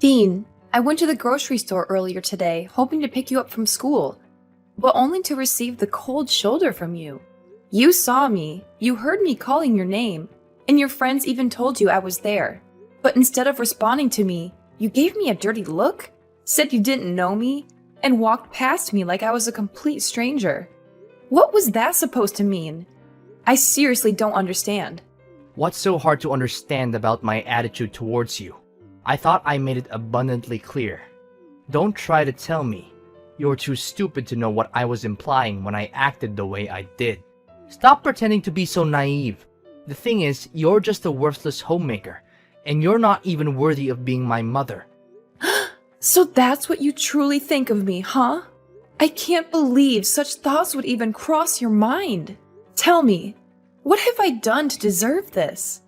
Dean, I went to the grocery store earlier today, hoping to pick you up from school, but only to receive the cold shoulder from you. You saw me, you heard me calling your name, and your friends even told you I was there. But instead of responding to me, you gave me a dirty look, said you didn't know me, and walked past me like I was a complete stranger. What was that supposed to mean? I seriously don't understand. What's so hard to understand about my attitude towards you? I thought I made it abundantly clear. Don't try to tell me. You're too stupid to know what I was implying when I acted the way I did. Stop pretending to be so naive. The thing is, you're just a worthless homemaker, and you're not even worthy of being my mother. So that's what you truly think of me, huh? I can't believe such thoughts would even cross your mind. Tell me, what have I done to deserve this?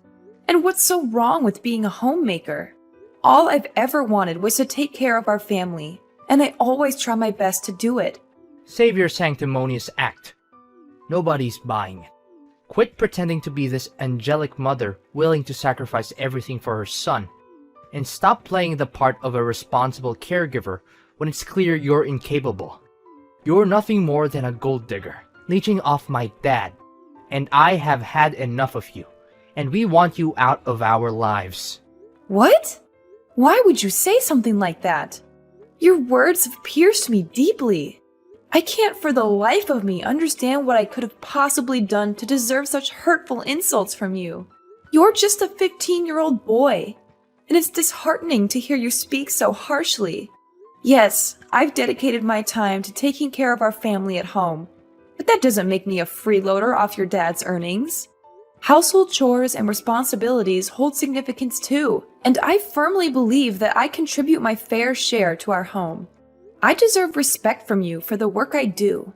And what's so wrong with being a homemaker? All I've ever wanted was to take care of our family, and I always try my best to do it. Save your sanctimonious act. Nobody's buying it. Quit pretending to be this angelic mother willing to sacrifice everything for her son, and stop playing the part of a responsible caregiver when it's clear you're incapable. You're nothing more than a gold digger, leeching off my dad, and I have had enough of you, and we want you out of our lives. What? Why would you say something like that? Your words have pierced me deeply. I can't for the life of me understand what I could have possibly done to deserve such hurtful insults from you. You're just a 15-year-old boy, and it's disheartening to hear you speak so harshly. Yes, I've dedicated my time to taking care of our family at home, but that doesn't make me a freeloader off your dad's earnings. Household chores and responsibilities hold significance too, and I firmly believe that I contribute my fair share to our home. I deserve respect from you for the work I do.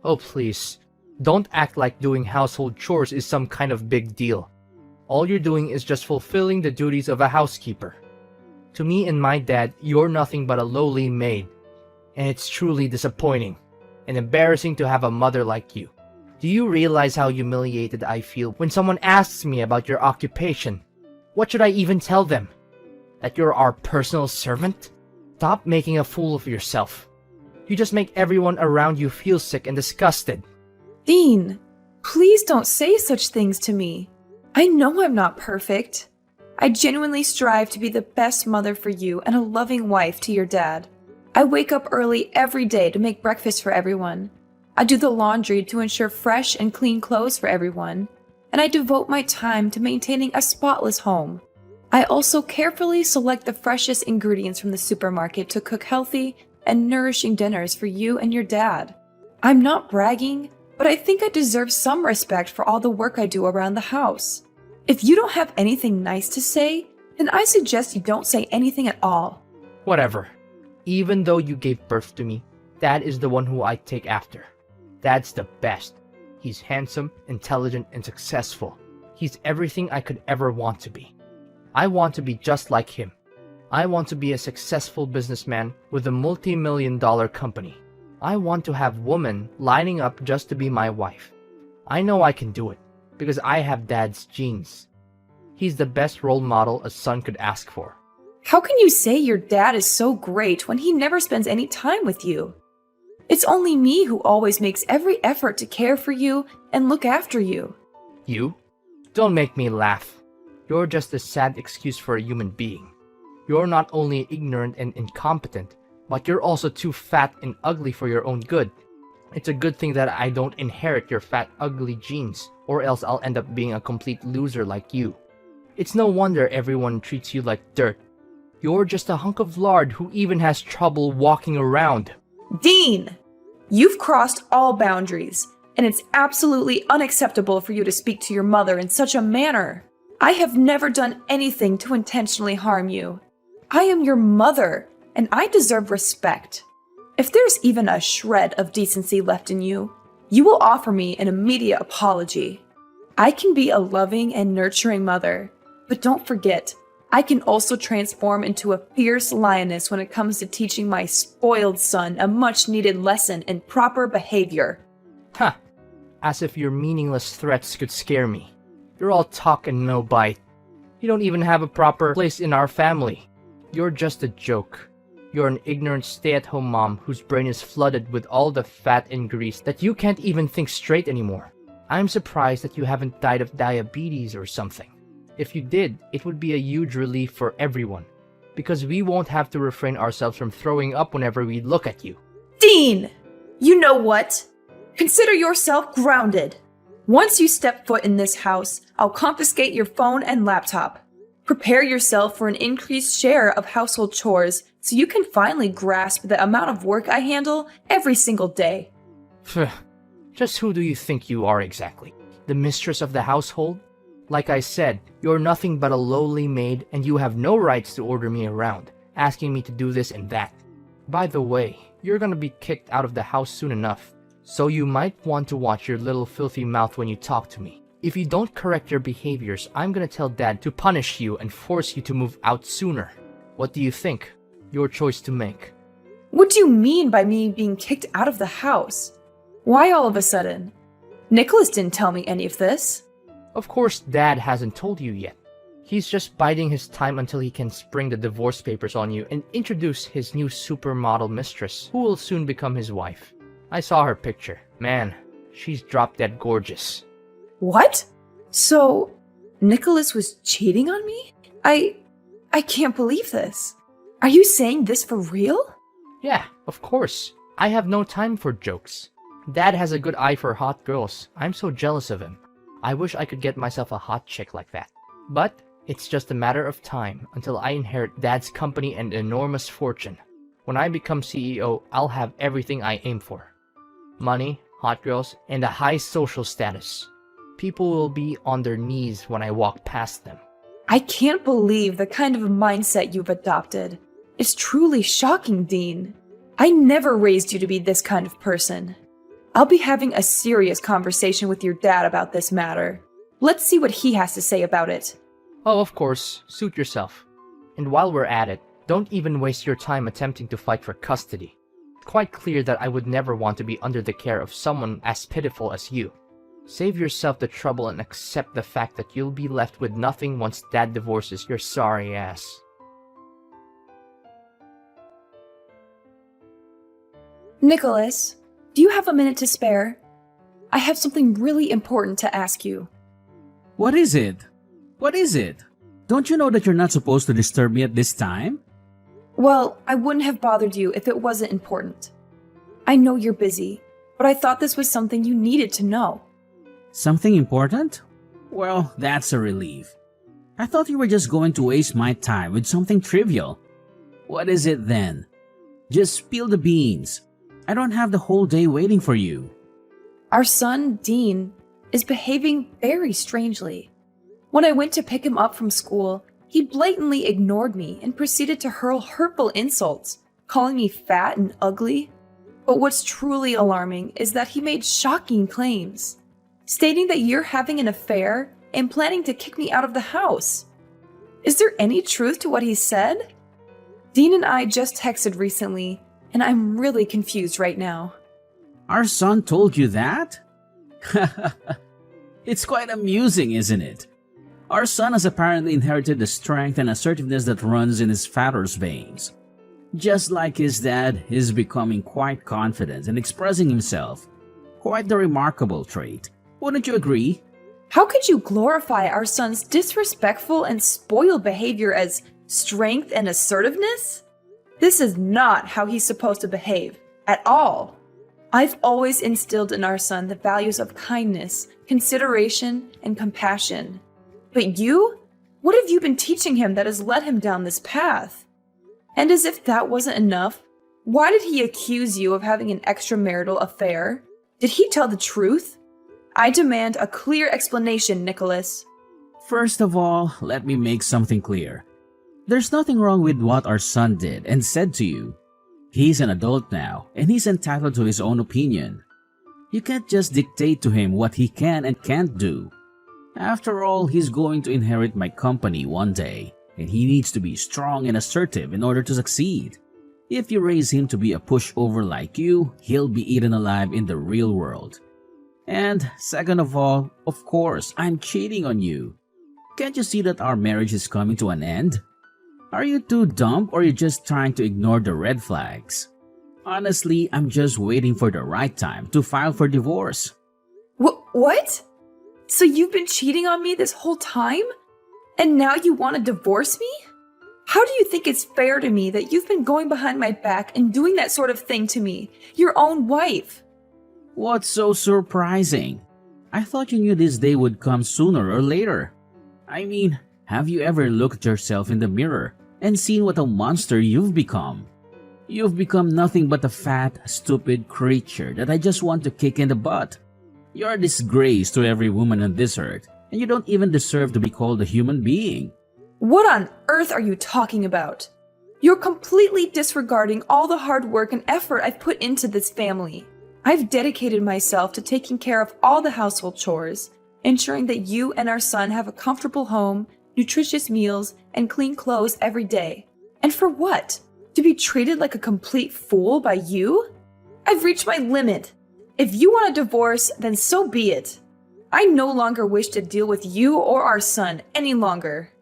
Oh please, don't act like doing household chores is some kind of big deal. All you're doing is just fulfilling the duties of a housekeeper. To me and my dad, you're nothing but a lowly maid, and it's truly disappointing and embarrassing to have a mother like you. Do you realize how humiliated I feel when someone asks me about your occupation? What should I even tell them? That you're our personal servant? Stop making a fool of yourself. You just make everyone around you feel sick and disgusted. Dean, please don't say such things to me. I know I'm not perfect. I genuinely strive to be the best mother for you and a loving wife to your dad. I wake up early every day to make breakfast for everyone. I do the laundry to ensure fresh and clean clothes for everyone, and I devote my time to maintaining a spotless home. I also carefully select the freshest ingredients from the supermarket to cook healthy and nourishing dinners for you and your dad. I'm not bragging, but I think I deserve some respect for all the work I do around the house. If you don't have anything nice to say, then I suggest you don't say anything at all. Whatever. Even though you gave birth to me, Dad is the one who I take after. Dad's the best. He's handsome, intelligent, and successful. He's everything I could ever want to be. I want to be just like him. I want to be a successful businessman with a multi-million-dollar company. I want to have women lining up just to be my wife. I know I can do it, because I have Dad's genes. He's the best role model a son could ask for. How can you say your dad is so great when he never spends any time with you? It's only me who always makes every effort to care for you and look after you. You? Don't make me laugh. You're just a sad excuse for a human being. You're not only ignorant and incompetent, but you're also too fat and ugly for your own good. It's a good thing that I don't inherit your fat, ugly genes, or else I'll end up being a complete loser like you. It's no wonder everyone treats you like dirt. You're just a hunk of lard who even has trouble walking around. Dean! You've crossed all boundaries, and it's absolutely unacceptable for you to speak to your mother in such a manner. I have never done anything to intentionally harm you. I am your mother, and I deserve respect. If there's even a shred of decency left in you, you will offer me an immediate apology. I can be a loving and nurturing mother, but don't forget, I can also transform into a fierce lioness when it comes to teaching my spoiled son a much-needed lesson in proper behavior. Huh. As if your meaningless threats could scare me. You're all talk and no bite. You don't even have a proper place in our family. You're just a joke. You're an ignorant stay-at-home mom whose brain is flooded with all the fat and grease that you can't even think straight anymore. I'm surprised that you haven't died of diabetes or something. If you did, it would be a huge relief for everyone, because we won't have to refrain ourselves from throwing up whenever we look at you. Dean! You know what? Consider yourself grounded. Once you step foot in this house, I'll confiscate your phone and laptop. Prepare yourself for an increased share of household chores so you can finally grasp the amount of work I handle every single day. Just who do you think you are exactly? The mistress of the household? Like I said, you're nothing but a lowly maid and you have no rights to order me around, asking me to do this and that. By the way, you're gonna be kicked out of the house soon enough, so you might want to watch your little filthy mouth when you talk to me. If you don't correct your behaviors, I'm gonna tell Dad to punish you and force you to move out sooner. What do you think? Your choice to make. What do you mean by me being kicked out of the house? Why all of a sudden? Nicholas didn't tell me any of this. Of course, Dad hasn't told you yet. He's just biding his time until he can spring the divorce papers on you and introduce his new supermodel mistress, who will soon become his wife. I saw her picture. Man, she's drop-dead gorgeous. What? So, Nicholas was cheating on me? I can't believe this. Are you saying this for real? Yeah, of course. I have no time for jokes. Dad has a good eye for hot girls. I'm so jealous of him. I wish I could get myself a hot chick like that. But it's just a matter of time until I inherit Dad's company and enormous fortune. When I become CEO, I'll have everything I aim for. Money, hot girls, and a high social status. People will be on their knees when I walk past them. I can't believe the kind of mindset you've adopted. It's truly shocking, Dean. I never raised you to be this kind of person. I'll be having a serious conversation with your dad about this matter. Let's see what he has to say about it. Oh, of course, suit yourself. And while we're at it, don't even waste your time attempting to fight for custody. Quite clear that I would never want to be under the care of someone as pitiful as you. Save yourself the trouble and accept the fact that you'll be left with nothing once Dad divorces your sorry ass. Nicholas, do you have a minute to spare? I have something really important to ask you. What is it? What is it? Don't you know that you're not supposed to disturb me at this time? Well, I wouldn't have bothered you if it wasn't important. I know you're busy, but I thought this was something you needed to know. Something important? Well, that's a relief. I thought you were just going to waste my time with something trivial. What is it then? Just spill the beans. I don't have the whole day waiting for you. Our son, Dean, is behaving very strangely. When I went to pick him up from school, he blatantly ignored me and proceeded to hurl hurtful insults, calling me fat and ugly. But what's truly alarming is that he made shocking claims, stating that you're having an affair and planning to kick me out of the house. Is there any truth to what he said? Dean and I just texted recently, and I'm really confused right now. Our son told you that? It's quite amusing, isn't it? Our son has apparently inherited the strength and assertiveness that runs in his father's veins. Just like his dad, he's becoming quite confident and expressing himself. Quite the remarkable trait. Wouldn't you agree? How could you glorify our son's disrespectful and spoiled behavior as strength and assertiveness? This is not how he's supposed to behave, at all. I've always instilled in our son the values of kindness, consideration, and compassion. But you? What have you been teaching him that has led him down this path? And as if that wasn't enough, why did he accuse you of having an extramarital affair? Did he tell the truth? I demand a clear explanation, Nicholas. First of all, let me make something clear. There's nothing wrong with what our son did and said to you. He's an adult now, and he's entitled to his own opinion. You can't just dictate to him what he can and can't do. After all, he's going to inherit my company one day, and he needs to be strong and assertive in order to succeed. If you raise him to be a pushover like you, he'll be eaten alive in the real world. And second of all, of course, I'm cheating on you. Can't you see that our marriage is coming to an end? Are you too dumb or are you just trying to ignore the red flags? Honestly, I'm just waiting for the right time to file for divorce. What? So you've been cheating on me this whole time? And now you want to divorce me? How do you think it's fair to me that you've been going behind my back and doing that sort of thing to me, your own wife? What's so surprising? I thought you knew this day would come sooner or later. I mean, have you ever looked at yourself in the mirror and seen what a monster you've become? You've become nothing but a fat, stupid creature that I just want to kick in the butt. You're a disgrace to every woman on this earth, and you don't even deserve to be called a human being. What on earth are you talking about? You're completely disregarding all the hard work and effort I've put into this family. I've dedicated myself to taking care of all the household chores, ensuring that you and our son have a comfortable home, nutritious meals, and clean clothes every day. And for what? To be treated like a complete fool by you? I've reached my limit. If you want a divorce, then so be it. I no longer wish to deal with you or our son any longer.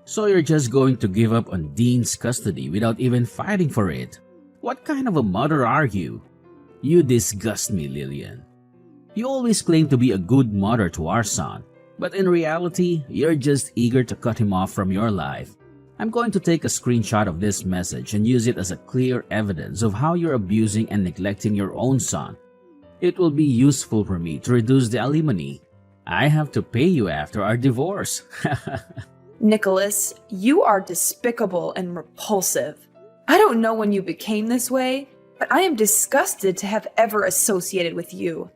So you're just going to give up on Dean's custody without even fighting for it? What kind of a mother are you? You disgust me, Lillian. You always claim to be a good mother to our son, but in reality, you're just eager to cut him off from your life. I'm going to take a screenshot of this message and use it as a clear evidence of how you're abusing and neglecting your own son. It will be useful for me to reduce the alimony. I have to pay you after our divorce. Nicholas, you are despicable and repulsive. I don't know when you became this way, but I am disgusted to have ever associated with you.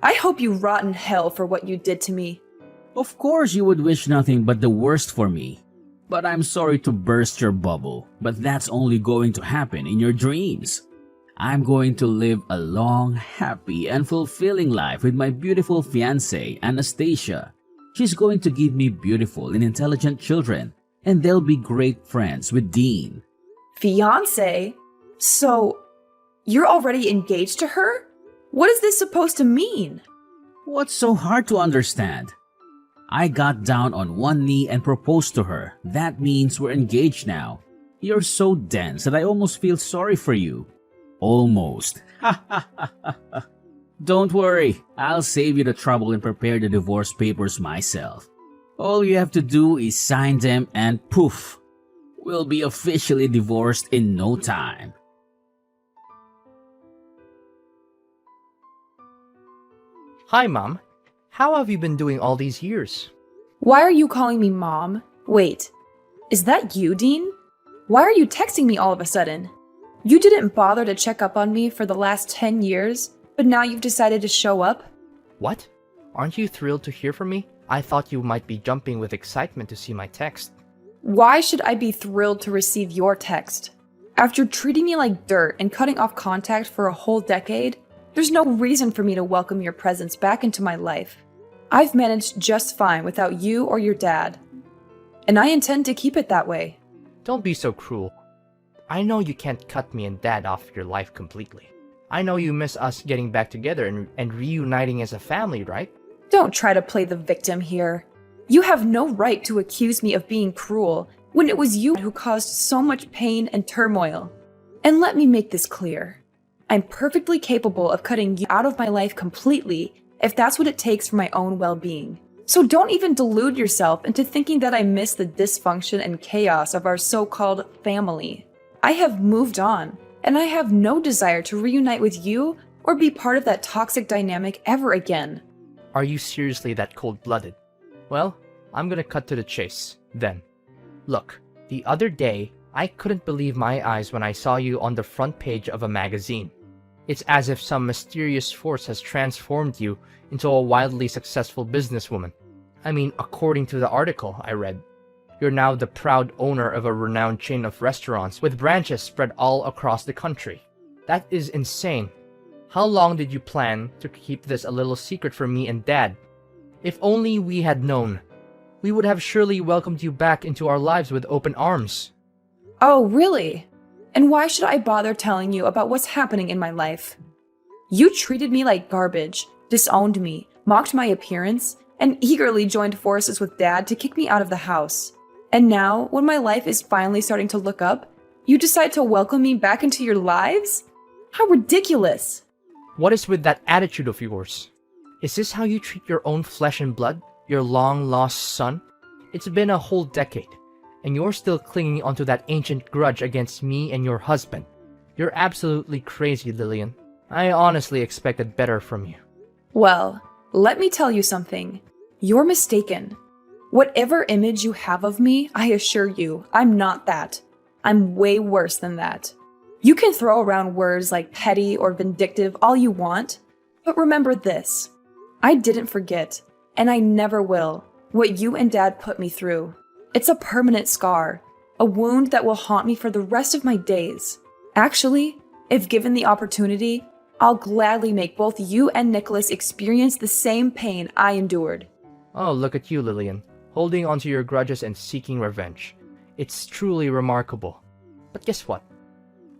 I hope you rot in hell for what you did to me. Of course you would wish nothing but the worst for me. But I'm sorry to burst your bubble, but that's only going to happen in your dreams. I'm going to live a long, happy, and fulfilling life with my beautiful fiancée, Anastasia. She's going to give me beautiful and intelligent children, and they'll be great friends with Dean. Fiancé? So, you're already engaged to her? What is this supposed to mean? What's so hard to understand? I got down on one knee and proposed to her. That means we're engaged now. You're so dense that I almost feel sorry for you. Almost. Don't worry, I'll save you the trouble and prepare the divorce papers myself. All you have to do is sign them and poof, we'll be officially divorced in no time. Hi, Mom. How have you been doing all these years? Why are you calling me Mom? Wait, is that you, Dean? Why are you texting me all of a sudden? You didn't bother to check up on me for the last 10 years, but now you've decided to show up? What? Aren't you thrilled to hear from me? I thought you might be jumping with excitement to see my text. Why should I be thrilled to receive your text? After treating me like dirt and cutting off contact for a whole decade, there's no reason for me to welcome your presence back into my life. I've managed just fine without you or your dad, and I intend to keep it that way. Don't be so cruel. I know you can't cut me and Dad off your life completely. I know you miss us getting back together and reuniting as a family, right? Don't try to play the victim here. You have no right to accuse me of being cruel when it was you who caused so much pain and turmoil. And let me make this clear. I'm perfectly capable of cutting you out of my life completely if that's what it takes for my own well-being. So don't even delude yourself into thinking that I miss the dysfunction and chaos of our so-called family. I have moved on, and I have no desire to reunite with you or be part of that toxic dynamic ever again. Are you seriously that cold-blooded? Well, I'm gonna cut to the chase, then. Look, the other day, I couldn't believe my eyes when I saw you on the front page of a magazine. It's as if some mysterious force has transformed you into a wildly successful businesswoman. I mean, according to the article I read, you're now the proud owner of a renowned chain of restaurants with branches spread all across the country. That is insane. How long did you plan to keep this a little secret from me and Dad? If only we had known. We would have surely welcomed you back into our lives with open arms. Oh, really? And why should I bother telling you about what's happening in my life? You treated me like garbage, disowned me, mocked my appearance, and eagerly joined forces with Dad to kick me out of the house. And now, when my life is finally starting to look up, you decide to welcome me back into your lives? How ridiculous! What is with that attitude of yours? Is this how you treat your own flesh and blood? Your long-lost son? It's been a whole decade, and you're still clinging onto that ancient grudge against me and your husband. You're absolutely crazy, Lillian. I honestly expected better from you. Well, let me tell you something. You're mistaken. Whatever image you have of me, I assure you, I'm not that. I'm way worse than that. You can throw around words like petty or vindictive all you want, but remember this. I didn't forget, and I never will, what you and Dad put me through. It's a permanent scar, a wound that will haunt me for the rest of my days. Actually, if given the opportunity, I'll gladly make both you and Nicholas experience the same pain I endured. Oh, look at you, Lillian, holding onto your grudges and seeking revenge. It's truly remarkable. But guess what?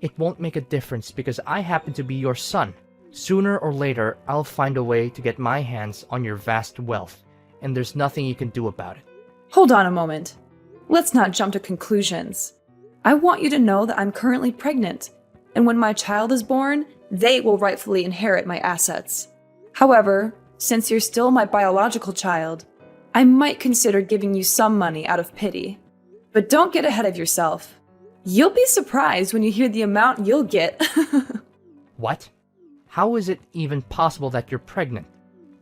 It won't make a difference because I happen to be your son. Sooner or later, I'll find a way to get my hands on your vast wealth, and there's nothing you can do about it. Hold on a moment. Let's not jump to conclusions. I want you to know that I'm currently pregnant, and when my child is born, they will rightfully inherit my assets. However, since you're still my biological child, I might consider giving you some money out of pity. But don't get ahead of yourself. You'll be surprised when you hear the amount you'll get. What? How is it even possible that you're pregnant?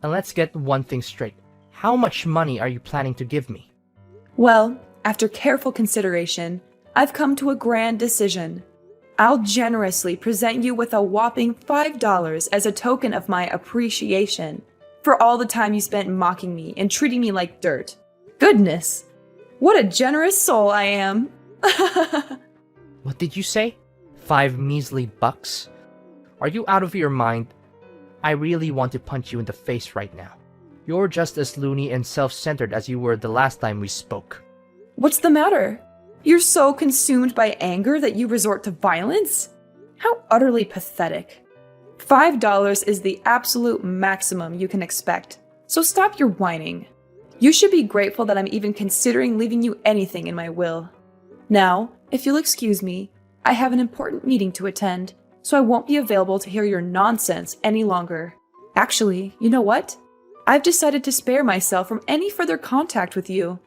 And let's get one thing straight. How much money are you planning to give me? Well, after careful consideration, I've come to a grand decision. I'll generously present you with a whopping $5 as a token of my appreciation for all the time you spent mocking me and treating me like dirt. Goodness, what a generous soul I am. What did you say? 5 measly bucks? Are you out of your mind? I really want to punch you in the face right now. You're just as loony and self-centered as you were the last time we spoke. What's the matter? You're so consumed by anger that you resort to violence? How utterly pathetic. $5 is the absolute maximum you can expect, so stop your whining. You should be grateful that I'm even considering leaving you anything in my will. Now, if you'll excuse me, I have an important meeting to attend, so I won't be available to hear your nonsense any longer. Actually, you know what? I've decided to spare myself from any further contact with you.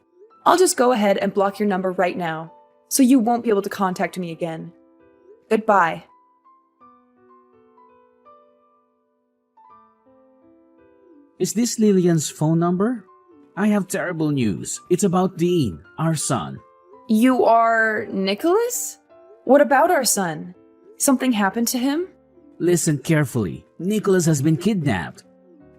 I'll just go ahead and block your number right now, so you won't be able to contact me again. Goodbye. Is this Lillian's phone number? I have terrible news. It's about Dean, our son. You are Nicholas? What about our son? Something happened to him? Listen carefully. Nicholas has been kidnapped.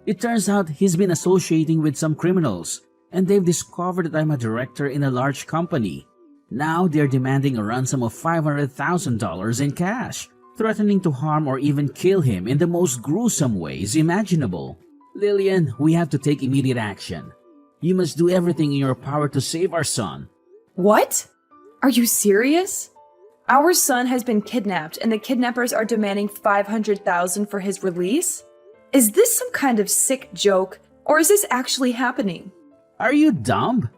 It turns out he's been associating with some criminals, and they've discovered that I'm a director in a large company. Now they're demanding a ransom of $500,000 in cash, threatening to harm or even kill him in the most gruesome ways imaginable. Lillian, we have to take immediate action. You must do everything in your power to save our son. What? Are you serious? Our son has been kidnapped and the kidnappers are demanding $500,000 for his release? Is this some kind of sick joke, or is this actually happening? Are you dumb?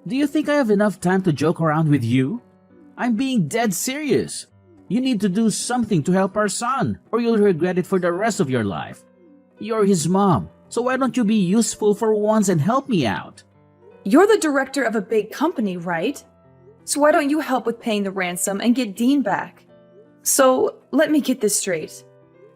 Do you think I have enough time to joke around with you? I'm being dead serious. You need to do something to help our son, or you'll regret it for the rest of your life. You're his mom, so why don't you be useful for once and help me out? You're the director of a big company, right? So why don't you help with paying the ransom and get Dean back? So, let me get this straight.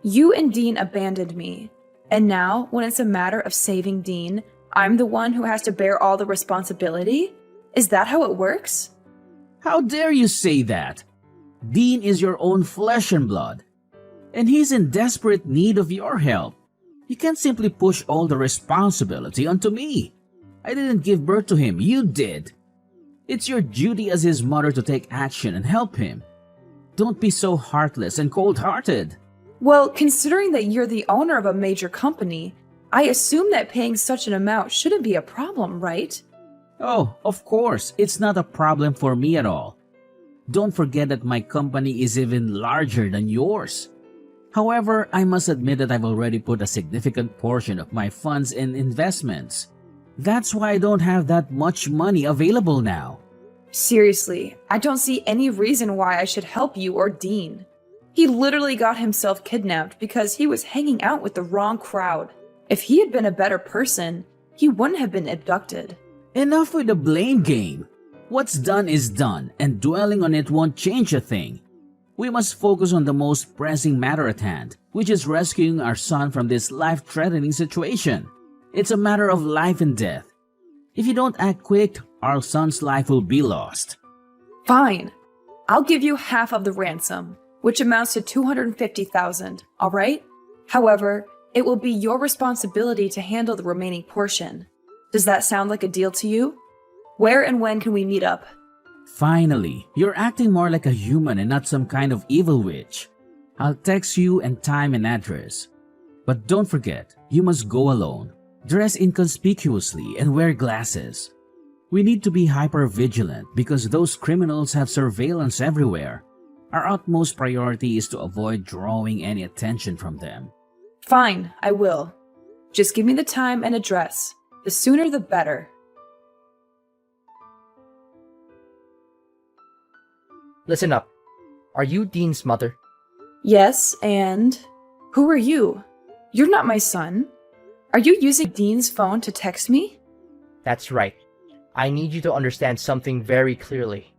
You and Dean abandoned me, and now, when it's a matter of saving Dean, I'm the one who has to bear all the responsibility? Is that how it works? How dare you say that? Dean is your own flesh and blood, and he's in desperate need of your help. You can't simply push all the responsibility onto me. I didn't give birth to him, you did. It's your duty as his mother to take action and help him. Don't be so heartless and cold-hearted. Well, considering that you're the owner of a major company, I assume that paying such an amount shouldn't be a problem, right? Oh, of course, it's not a problem for me at all. Don't forget that my company is even larger than yours. However, I must admit that I've already put a significant portion of my funds in investments. That's why I don't have that much money available now. Seriously, I don't see any reason why I should help you or Dean. He literally got himself kidnapped because he was hanging out with the wrong crowd. If he had been a better person, he wouldn't have been abducted. Enough with the blame game. What's done is done, and dwelling on it won't change a thing. We must focus on the most pressing matter at hand, which is rescuing our son from this life-threatening situation. It's a matter of life and death. If you don't act quick, our son's life will be lost. Fine. I'll give you half of the ransom, which amounts to $250,000, all right? However, it will be your responsibility to handle the remaining portion. Does that sound like a deal to you? Where and when can we meet up? Finally, you're acting more like a human and not some kind of evil witch. I'll text you and time and address. But don't forget, you must go alone. Dress inconspicuously and wear glasses. We need to be hyper-vigilant because those criminals have surveillance everywhere. Our utmost priority is to avoid drawing any attention from them. Fine, I will. Just give me the time and address. The sooner the better. Listen up. Are you Dean's mother? Yes, and... Who are you? You're not my son. Are you using Dean's phone to text me? That's right. I need you to understand something very clearly.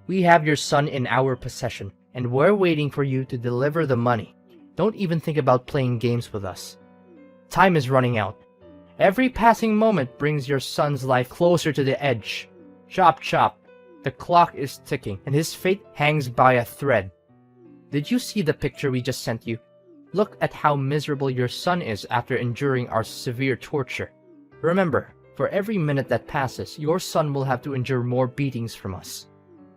We have your son in our possession, and we're waiting for you to deliver the money. Don't even think about playing games with us. Time is running out. Every passing moment brings your son's life closer to the edge. Chop chop. The clock is ticking, and his fate hangs by a thread. Did you see the picture we just sent you? Look at how miserable your son is after enduring our severe torture. Remember, for every minute that passes, your son will have to endure more beatings from us.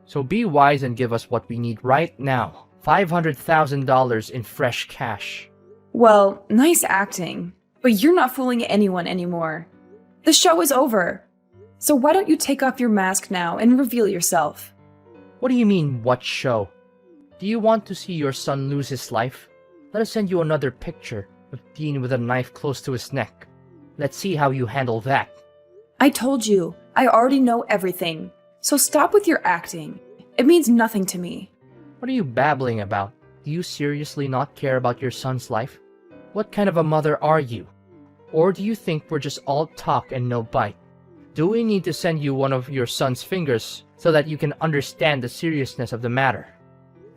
So be wise and give us what we need right now. $500,000 in fresh cash. Well, nice acting, but you're not fooling anyone anymore. The show is over. So why don't you take off your mask now and reveal yourself? What do you mean, what show? Do you want to see your son lose his life? Let us send you another picture of Dean with a knife close to his neck. Let's see how you handle that. I told you, I already know everything. So stop with your acting. It means nothing to me. What are you babbling about? Do you seriously not care about your son's life? What kind of a mother are you? Or do you think we're just all talk and no bite? Do we need to send you one of your son's fingers so that you can understand the seriousness of the matter?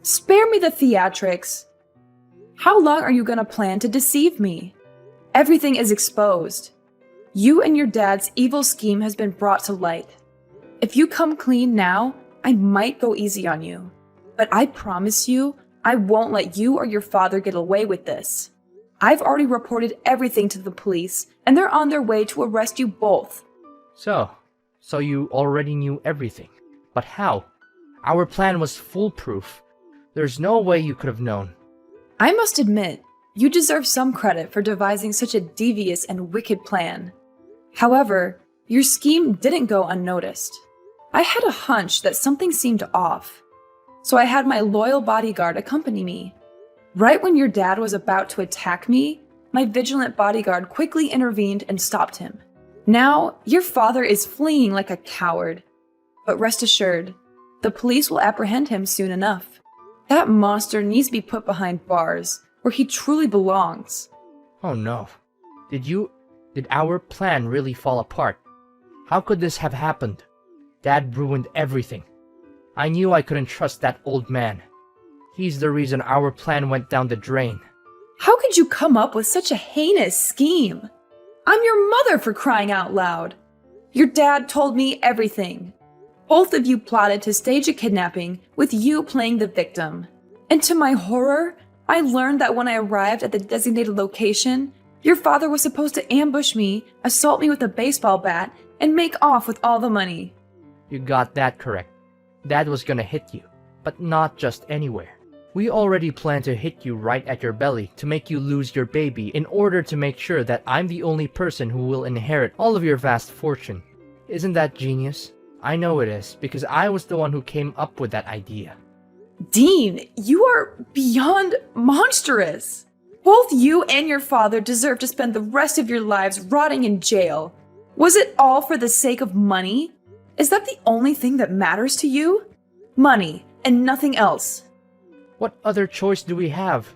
Spare me the theatrics. How long are you gonna plan to deceive me? Everything is exposed. You and your dad's evil scheme has been brought to light. If you come clean now, I might go easy on you. But I promise you, I won't let you or your father get away with this. I've already reported everything to the police, and they're on their way to arrest you both. So you already knew everything. But how? Our plan was foolproof. There's no way you could have known. I must admit, you deserve some credit for devising such a devious and wicked plan. However, your scheme didn't go unnoticed. I had a hunch that something seemed off, so I had my loyal bodyguard accompany me. Right when your dad was about to attack me, my vigilant bodyguard quickly intervened and stopped him. Now, your father is fleeing like a coward. But rest assured, the police will apprehend him soon enough. That monster needs to be put behind bars, where he truly belongs. Oh no. Did our plan really fall apart? How could this have happened? Dad ruined everything. I knew I couldn't trust that old man. He's the reason our plan went down the drain. How could you come up with such a heinous scheme? I'm your mother, for crying out loud. Your dad told me everything. Both of you plotted to stage a kidnapping with you playing the victim. And to my horror, I learned that when I arrived at the designated location, your father was supposed to ambush me, assault me with a baseball bat, and make off with all the money. You got that correct. Dad was gonna hit you, but not just anywhere. We already planned to hit you right at your belly to make you lose your baby in order to make sure that I'm the only person who will inherit all of your vast fortune. Isn't that genius? I know it is, because I was the one who came up with that idea. Dean, you are beyond monstrous. Both you and your father deserve to spend the rest of your lives rotting in jail. Was it all for the sake of money? Is that the only thing that matters to you? Money and nothing else. What other choice do we have?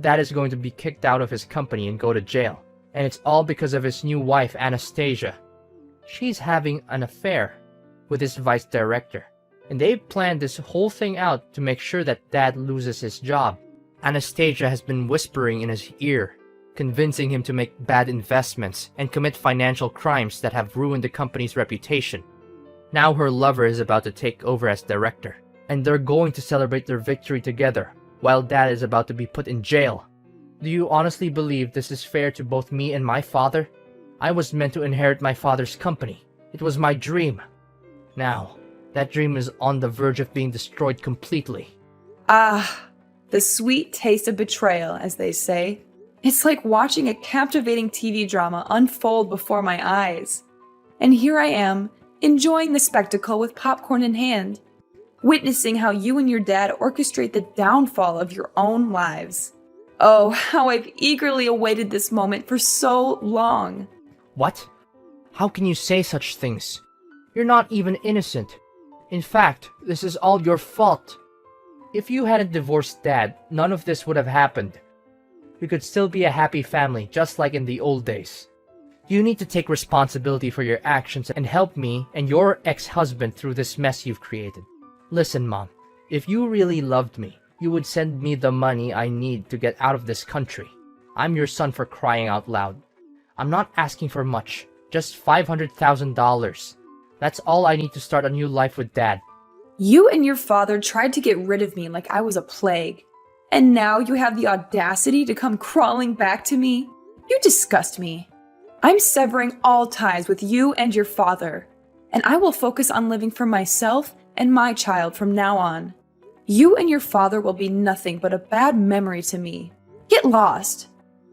Dad is going to be kicked out of his company and go to jail. And it's all because of his new wife, Anastasia. She's having an affair with his vice director. And they've planned this whole thing out to make sure that Dad loses his job. Anastasia has been whispering in his ear, convincing him to make bad investments and commit financial crimes that have ruined the company's reputation. Now her lover is about to take over as director, and they're going to celebrate their victory together, while Dad is about to be put in jail. Do you honestly believe this is fair to both me and my father? I was meant to inherit my father's company. It was my dream. Now, that dream is on the verge of being destroyed completely. Ah, the sweet taste of betrayal, as they say. It's like watching a captivating TV drama unfold before my eyes. And here I am, enjoying the spectacle with popcorn in hand, witnessing how you and your dad orchestrate the downfall of your own lives. Oh, how I've eagerly awaited this moment for so long. What? How can you say such things? You're not even innocent. In fact, this is all your fault. If you hadn't divorced Dad, none of this would have happened. We could still be a happy family, just like in the old days. You need to take responsibility for your actions and help me and your ex-husband through this mess you've created. Listen, Mom, if you really loved me, you would send me the money I need to get out of this country. I'm your son, for crying out loud. I'm not asking for much, just $500,000. That's all I need to start a new life with Dad. You and your father tried to get rid of me like I was a plague. And now you have the audacity to come crawling back to me? You disgust me. I'm severing all ties with you and your father, and I will focus on living for myself and my child from now on. You and your father will be nothing but a bad memory to me. Get lost.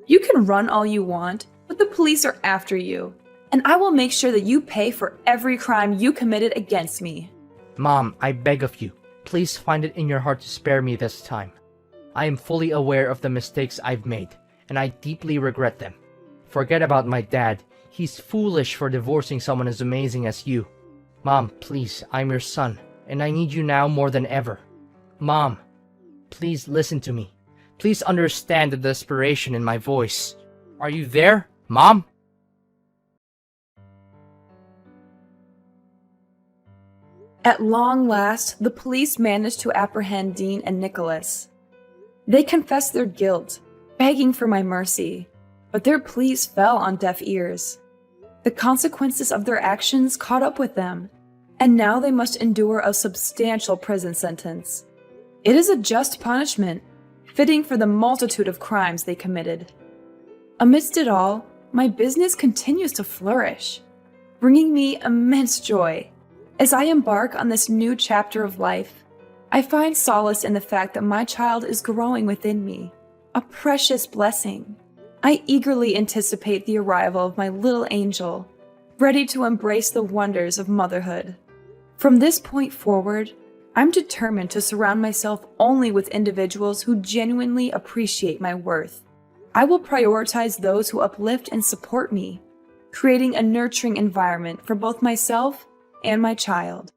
You can run all you want, but the police are after you, and I will make sure that you pay for every crime you committed against me. Mom, I beg of you, please find it in your heart to spare me this time. I am fully aware of the mistakes I've made, and I deeply regret them. Forget about my dad. He's foolish for divorcing someone as amazing as you. Mom, please, I'm your son, and I need you now more than ever. Mom, please listen to me. Please understand the desperation in my voice. Are you there, Mom? At long last, the police managed to apprehend Dean and Nicholas. They confessed their guilt, begging for my mercy, but their pleas fell on deaf ears. The consequences of their actions caught up with them, and now they must endure a substantial prison sentence. It is a just punishment, fitting for the multitude of crimes they committed. Amidst it all, my business continues to flourish, bringing me immense joy. As I embark on this new chapter of life, I find solace in the fact that my child is growing within me, a precious blessing. I eagerly anticipate the arrival of my little angel, ready to embrace the wonders of motherhood. From this point forward, I'm determined to surround myself only with individuals who genuinely appreciate my worth. I will prioritize those who uplift and support me, creating a nurturing environment for both myself and my child.